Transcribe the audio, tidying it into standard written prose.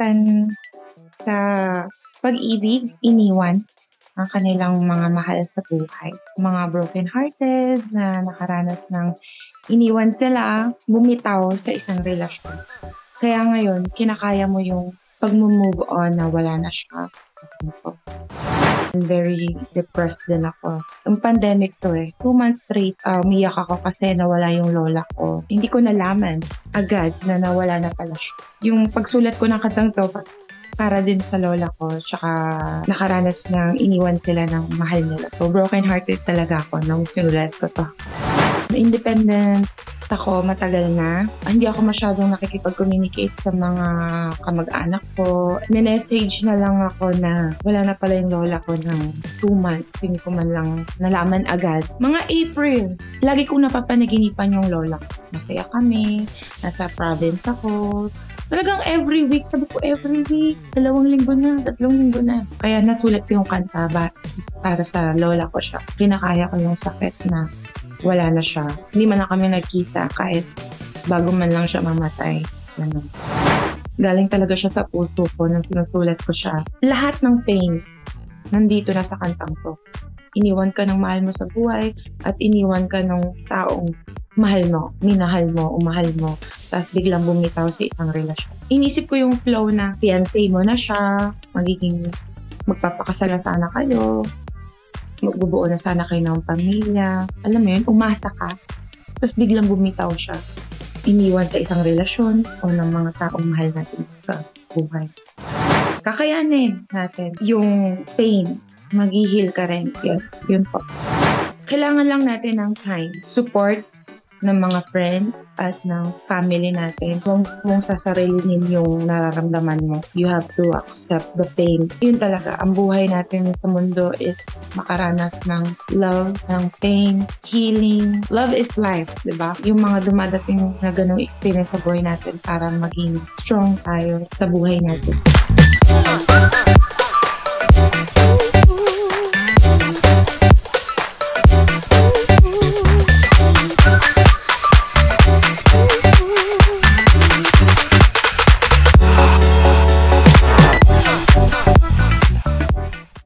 karanasan sa pag-ibig, iniwan ang kanilang mga mahal sa buhay. Mga broken-hearted na nakaranas ng iniwan sila, bumitaw sa isang relasyon. Kaya ngayon, kinakaya mo yung pag-move on na wala na siya. Very depressed din ako. Yung pandemic to 2 months straight, umiyak ako kasi nawala yung lola ko. Hindi ko nalaman agad na nawala na pala siya. Yung pagsulat ko ng kantang to, para din sa lola ko, tsaka nakaranas ng iniwan sila ng mahal nila. So, broken-hearted talaga ako nung sinulat ko to. Independent ako matagal na. Hindi ako masyadong nakikipag-communicate sa mga kamag-anak ko. Minessage na lang ako na wala na pala yung lola ko ng 2 months. Hindi ko man lang nalaman agad. Mga April, lagi kong napapanaginipan yung lola ko. Masaya kami, nasa province ako. Talagang every week, sabi ko every week, 2 linggo na, 3 linggo na. Kaya nasulat ko yung kanta para sa lola ko siya. Kinakaya ko yung sakit na wala na siya. Hindi man na kami nagkita kahit bago man lang siya mamatay. Ganun. Galing talaga siya sa puso ko nang sinusulat ko siya. Lahat ng pain nandito na sa kantang to. Iniwan ka ng mahal mo sa buhay at iniwan ka ng taong mahal mo, minahal mo, umahal mo, tapos biglang bumitaw sa isang relasyon. Inisip ko yung flow na fiancé mo na siya, magpapakasal na sana kayo, magbubuo na sana kayo ng pamilya. Alam mo yun, umasa ka, tapos biglang bumitaw siya. Iniwan sa isang relasyon o ng mga taong mahal natin sa buhay. Kakayanin natin yung pain, mag-heal ka rin. Yun po. Kailangan lang natin ng time, support ng mga friends at ng family natin. Huwag mong sasarilinin yung nararamdaman mo. You have to accept the pain. Yun talaga, ang buhay natin sa mundo is makaranas ng love, ng pain, healing. Love is life, diba? Yung mga dumadating na ganung experience sa buhay natin para maging strong tayo sa buhay natin.